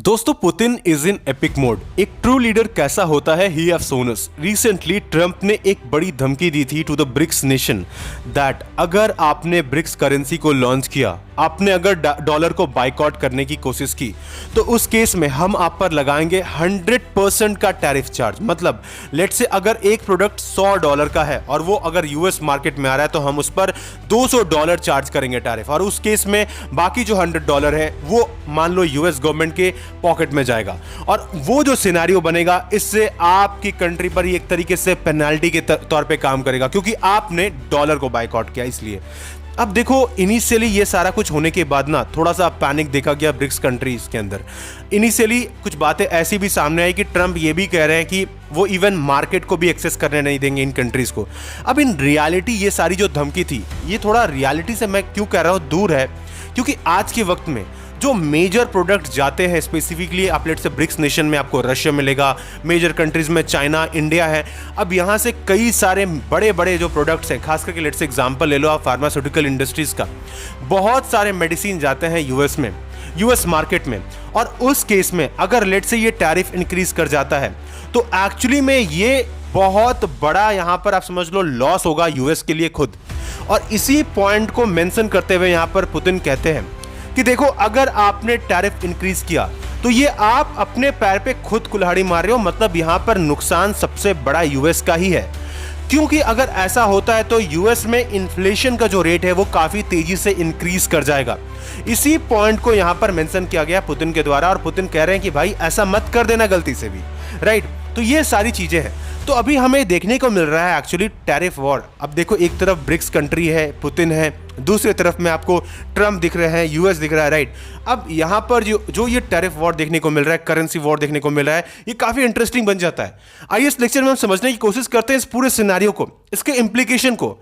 दोस्तों, Putin is in epic mode. एक true leader कैसा होता है, he have shown us. Recently Trump ने एक बड़ी धमकी दी थी to the BRICS nation that अगर आपने ब्रिक्स करेंसी को लॉन्च किया, आपने अगर डॉलर को बाइकआउट करने की कोशिश की, तो उस केस में हम आप पर लगाएंगे 100% का टैरिफ चार्ज। मतलब लेट से अगर एक प्रोडक्ट $100 का है और वो अगर यूएस मार्केट में आ रहा है तो हम उस पर $200 चार्ज करेंगे टैरिफ, और उस केस में बाकी जो $100 है वो मान लो यूएस गवर्नमेंट के पॉकेट में जाएगा। और वो जो सिनेरियो बनेगा, इससे आपकी कंट्री पर ही एक तरीके से पेनाल्टी के तौर पे काम करेगा, क्योंकि आपने डॉलर को बाइकआउट किया। इसलिए अब देखो, इनिशियली ये सारा कुछ होने के बाद ना थोड़ा सा पैनिक देखा गया ब्रिक्स कंट्रीज के अंदर। इनिशियली कुछ बातें ऐसी भी सामने आई कि ट्रंप ये भी कह रहे हैं कि वो इवन मार्केट को भी एक्सेस करने नहीं देंगे इन कंट्रीज को। अब इन रियलिटी ये सारी जो धमकी थी, ये थोड़ा रियलिटी से मैं क्यों कह रहा हूँ दूर है, क्योंकि आज के वक्त में जो मेजर प्रोडक्ट जाते हैं स्पेसिफिकली आप लेट से ब्रिक्स नेशन में, आपको रशिया मिलेगा, मेजर कंट्रीज में चाइना, इंडिया है। अब यहाँ से कई सारे बड़े बड़े जो प्रोडक्ट्स हैं, खास करके लेट से एग्जांपल ले लो आप फार्मास्यूटिकल इंडस्ट्रीज का, बहुत सारे मेडिसिन जाते हैं यूएस में, यूएस मार्केट में। और उस केस में अगर लेट से ये टैरिफ इंक्रीज कर जाता है तो एक्चुअली में ये बहुत बड़ा यहाँ पर आप समझ लो लॉस होगा यूएस के लिए खुद। और इसी पॉइंट को मेंशन करते हुए यहाँ पर पुतिन कहते हैं कि देखो, अगर आपने टैरिफ इंक्रीज किया तो ये आप अपने पैर पे खुद कुल्हाड़ी मार रहे हो। मतलब यहां पर नुकसान सबसे बड़ा यूएस का ही है, क्योंकि अगर ऐसा होता है तो यूएस में इन्फ्लेशन का जो रेट है वो काफी तेजी से इंक्रीज कर जाएगा। इसी पॉइंट को यहां पर मेंशन किया गया पुतिन के द्वारा, और पुतिन कह रहे हैं कि भाई ऐसा मत कर देना गलती से भी, राइट। तो ये सारी चीजें हैं। तो अभी हमें देखने को मिल रहा है एक्चुअली टैरिफ वॉर। अब देखो, एक तरफ ब्रिक्स कंट्री है, पुतिन है, दूसरी तरफ में आपको ट्रंप दिख रहे हैं, यूएस दिख रहा है, राइट। अब यहाँ पर जो ये टैरिफ वॉर देखने को मिल रहा है, करेंसी वॉर देखने को मिल रहा है, ये काफी इंटरेस्टिंग बन जाता है। आइए इस लेक्चर में हम समझने की कोशिश करते हैं इस पूरे सिनेरियो को, इसके इंप्लीकेशन को,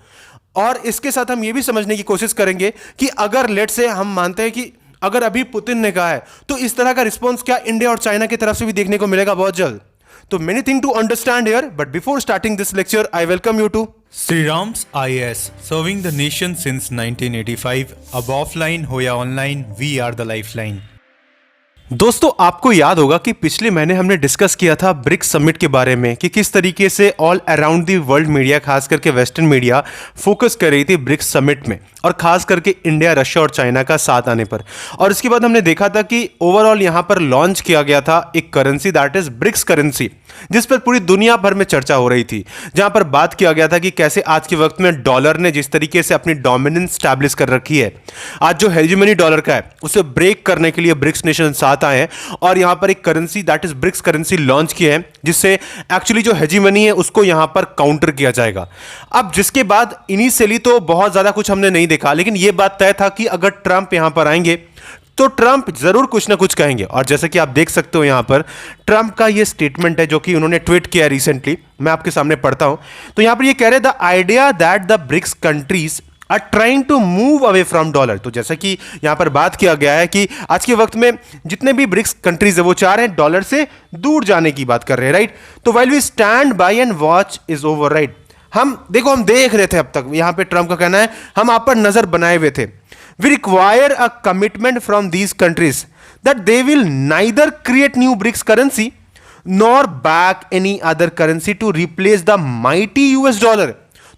और इसके साथ हम ये भी समझने की कोशिश करेंगे कि अगर लेट से हम मानते हैं कि अगर अभी पुतिन ने कहा है तो इस तरह का रिस्पॉन्स क्या इंडिया और चाइना की तरफ से भी देखने को मिलेगा बहुत जल्द। तो many things to understand here, but before starting this lecture, I welcome you to Sri Ram's IAS, serving the nation since 1985. अब offline हो या online, we are the lifeline. दोस्तों, आपको याद होगा कि पिछले महीने हमने डिस्कस किया था ब्रिक्स समिट के बारे में कि किस तरीके से all around the world media, खास करके वेस्टर्न मीडिया, फोकस कर रही थी ब्रिक्स समिट में, और खास करके इंडिया, रशिया और चाइना का साथ आने पर। और इसके बाद हमने देखा था कि ओवरऑल यहां पर लॉन्च किया गया था एक currency, that is BRICS currency, जिस पर पूरी दुनिया भर में चर्चा हो रही थी, जहां पर बात किया गया था कि कैसे आज के वक्त में डॉलर ने जिस तरीके से अपनी डोमिनेंस स्टैब्लिश कर रखी है, आज जो हेजेमनी डॉलर का है उसे ब्रेक करने के लिए ब्रिक्स नेशन साथ आए हैं, और यहां पर एक currency that is BRICS currency launch की है, जिससे एक्चुअली जो हेजेमनी है उसको यहां पर काउंटर किया जाएगा। अब जिसके बाद इनिशियली तो बहुत ज्यादा कुछ हमने नहीं देखा, लेकिन यह बात तय था कि अगर ट्रंप यहां पर आएंगे तो ट्रंप जरूर कुछ ना कुछ कहेंगे। और जैसे कि आप देख सकते हो यहां पर ट्रंप का ये स्टेटमेंट है जो कि उन्होंने ट्वीट किया रिसेंटली, मैं आपके सामने पढ़ता हूं। तो यहां पर ये कह रहे हैं, the idea that the BRICS countries are trying to move away from dollar. तो जैसा कि यहां पर बात किया गया है कि आज के वक्त में जितने भी ब्रिक्स कंट्रीज है वो चाह रहे हैं डॉलर से दूर जाने की बात कर रहे हैं, राइट। तो while we stand by and watch is over, right. हम देख रहे थे अब तक, यहां पे ट्रंप का कहना है हम आप पर नजर बनाए हुए थे। We require a commitment from these countries that they will neither create new BRICS currency nor back any other currency to replace the mighty US dollar.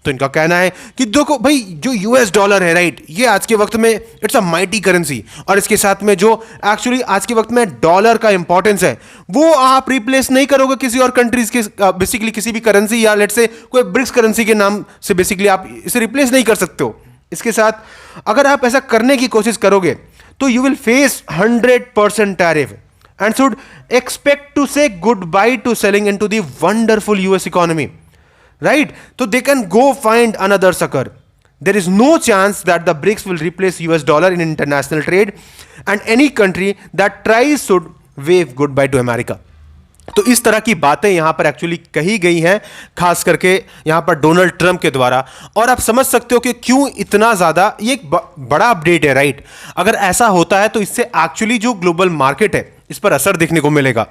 तो इनका कहना है कि देखो भाई, जो यूएस डॉलर है, राइट, ये आज के वक्त में इट्स अ माइटी करेंसी, और इसके साथ में जो एक्चुअली आज के वक्त में डॉलर का इंपॉर्टेंस है वो आप रिप्लेस नहीं करोगे किसी और कंट्रीज के, बेसिकली किसी भी करेंसी या लेट से कोई ब्रिक्स करेंसी के नाम से बेसिकली आप इसे रिप्लेस नहीं कर सकते हो। इसके साथ अगर आप ऐसा करने की कोशिश करोगे तो you will face 100% tariff and should expect to say goodbye to selling into the wonderful US economy, right. तो they can go find another sucker. There is no chance that the BRICS will replace US dollar in international trade and any country that tries should wave goodbye to America. तो इस तरह की बातें यहां पर actually कही गई हैं, खास करके यहां पर डोनाल्ड ट्रंप के द्वारा। और आप समझ सकते हो कि क्यों इतना ज्यादा ये एक बड़ा अपडेट है, राइट। अगर ऐसा होता है तो इससे एक्चुअली जो ग्लोबल मार्केट है इस पर असर देखने को मिलेगा।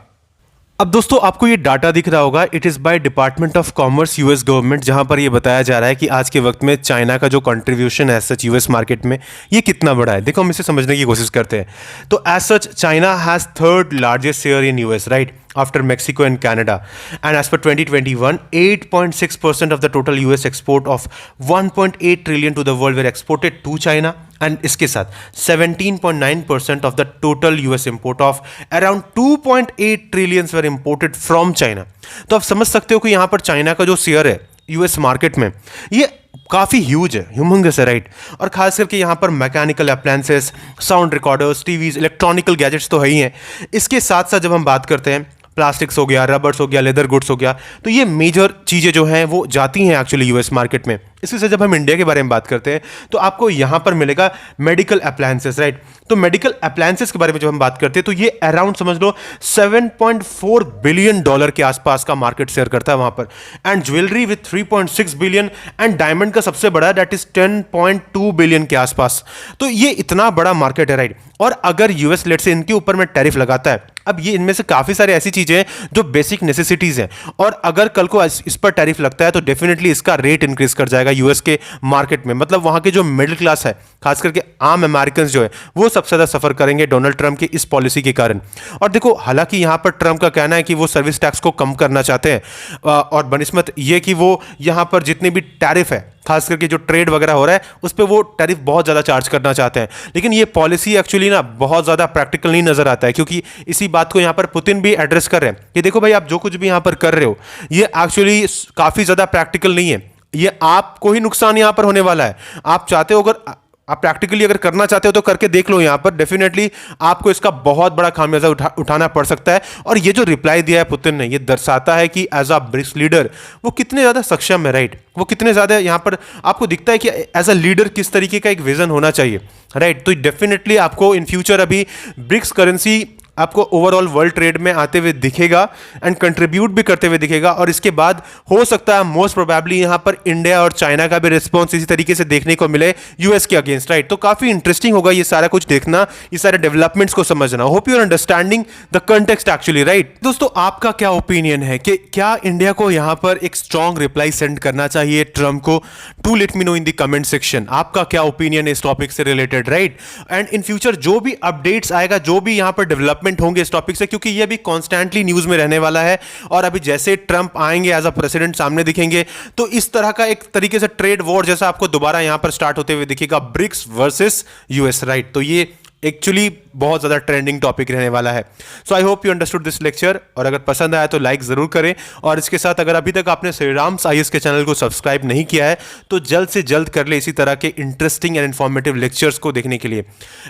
अब दोस्तों आपको ये डाटा दिख रहा होगा, it is by department of commerce US government, जहां पर ये बताया जा रहा है कि आज के वक्त में चाइना का जो कंट्रीब्यूशन है सच यूएस मार्केट में ये कितना बड़ा है। देखो हम इसे समझने की कोशिश करते हैं। तो as such China has third largest share in US, right, after Mexico and Canada, and as per 2021 8.6% of the total US export of 1.8 trillion to the world were exported to China, and इसके साथ 17.9% of the total US import of around 2.8 trillions were imported from China। तो आप समझ सकते हो कि यहाँ पर चाइना का जो शेयर है यूएस मार्केट में ये काफ़ी ह्यूज है, ह्यूमंगस है, राइट। और खास करके यहाँ पर mechanical appliances, sound recorders, TVs, electronical gadgets तो है ही हैं। इसके साथ साथ जब हम बात करते हैं प्लास्टिक्स हो गया, रबर्स हो गया, लेदर गुड्स हो गया, तो ये मेजर चीज़ें जो हैं वो जाती हैं एक्चुअली यूएस मार्केट में। इसी से जब हम इंडिया के बारे में बात करते हैं तो आपको यहाँ पर मिलेगा मेडिकल अप्लायंसेस, राइट। तो मेडिकल अप्लायंसेस के बारे में जब हम बात करते हैं तो ये अराउंड समझ लो $7.4 बिलियन के आसपास का मार्केट शेयर करता है वहाँ पर। And jewellery with 3.6 billion, and diamond का सबसे बड़ा दैट इज 10.2 बिलियन के आसपास। तो ये इतना बड़ा मार्केट है, राइट। और अगर यूएस लेट से इनके ऊपर में टैरिफ लगाता है, अब ये इनमें से काफ़ी सारी ऐसी चीज़ें हैं जो बेसिक नेसेसिटीज़ हैं, और अगर कल को इस पर टैरिफ लगता है तो डेफिनेटली इसका रेट इंक्रीज कर जाएगा यूएस के मार्केट में। मतलब वहाँ के जो मिडिल क्लास है, खास करके आम अमेरिकन जो है, वो सबसे ज़्यादा सफ़र करेंगे डोनाल्ड ट्रंप की इस पॉलिसी के कारण। और देखो हालांकि यहाँ पर ट्रंप का कहना है कि वो सर्विस टैक्स को कम करना चाहते हैं, और बनिस्बत ये कि वो यहाँ पर जितने भी टैरिफ है, खास करके जो ट्रेड वगैरह हो रहा है उस पर वो टैरिफ बहुत ज़्यादा चार्ज करना चाहते हैं। लेकिन ये पॉलिसी एक्चुअली ना बहुत ज़्यादा प्रैक्टिकल नहीं नज़र आता है, क्योंकि इसी बात को यहाँ पर पुतिन भी एड्रेस कर रहे हैं कि देखो भाई, आप जो कुछ भी यहाँ पर कर रहे हो ये एक्चुअली काफ़ी ज़्यादा प्रैक्टिकल नहीं है, ये आपको ही नुकसान यहाँ पर होने वाला है। आप चाहते हो, अगर आप प्रैक्टिकली अगर करना चाहते हो तो करके देख लो, यहाँ पर डेफिनेटली आपको इसका बहुत बड़ा खामियाजा उठाना पड़ सकता है। और ये जो रिप्लाई दिया है पुतिन ने, ये दर्शाता है कि एज अ ब्रिक्स लीडर वो कितने ज़्यादा सक्षम है, राइट। वो कितने ज़्यादा यहाँ पर आपको दिखता है कि एज अ लीडर किस तरीके का एक विजन होना चाहिए, राइट। तो डेफिनेटली आपको इन फ्यूचर अभी ब्रिक्स करेंसी आपको ओवरऑल वर्ल्ड ट्रेड में आते हुए दिखेगा एंड कंट्रीब्यूट भी करते हुए दिखेगा। और इसके बाद हो सकता है मोस्ट प्रोबेबली यहाँ पर इंडिया और चाइना का भी रिस्पॉन्स इसी तरीके से देखने को मिले यूएस के अगेंस्ट, राइट। तो काफ़ी इंटरेस्टिंग होगा ये सारा कुछ देखना, ये सारे डेवलपमेंट्स को समझना। Hope you are understanding the context actually, right. दोस्तों आपका क्या ओपिनियन है कि क्या इंडिया को यहाँ पर एक स्ट्रॉन्ग रिप्लाई सेंड करना चाहिए ट्रम्प को? To let me know in the comment section, आपका क्या ओपिनियन है इस टॉपिक से related, right. And in future जो भी अपडेट्स आएगा, जो भी यहाँ पर डेवलपमेंट होंगे इस टॉपिक से, क्योंकि ये भी कॉन्स्टेंटली न्यूज में रहने वाला है। और अभी जैसे ट्रंप आएंगे एज अ प्रेसिडेंट सामने दिखेंगे तो इस तरह का एक तरीके से ट्रेड वॉर जैसा आपको दोबारा यहां पर स्टार्ट होते हुए दिखेगा, ब्रिक्स वर्सेस यूएस, राइट। तो ये एक्चुअली बहुत ज़्यादा ट्रेंडिंग टॉपिक रहने वाला है। So I hope you understood this lecture, और अगर पसंद आया तो लाइक ज़रूर करें। और इसके साथ अगर अभी तक आपने श्रीराम्स आईएएस के चैनल को सब्सक्राइब नहीं किया है तो जल्द से जल्द कर ले इसी तरह के इंटरेस्टिंग एंड इन्फॉर्मेटिव लेक्चर्स को देखने के लिए।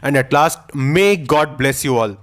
And at last, may God bless you all.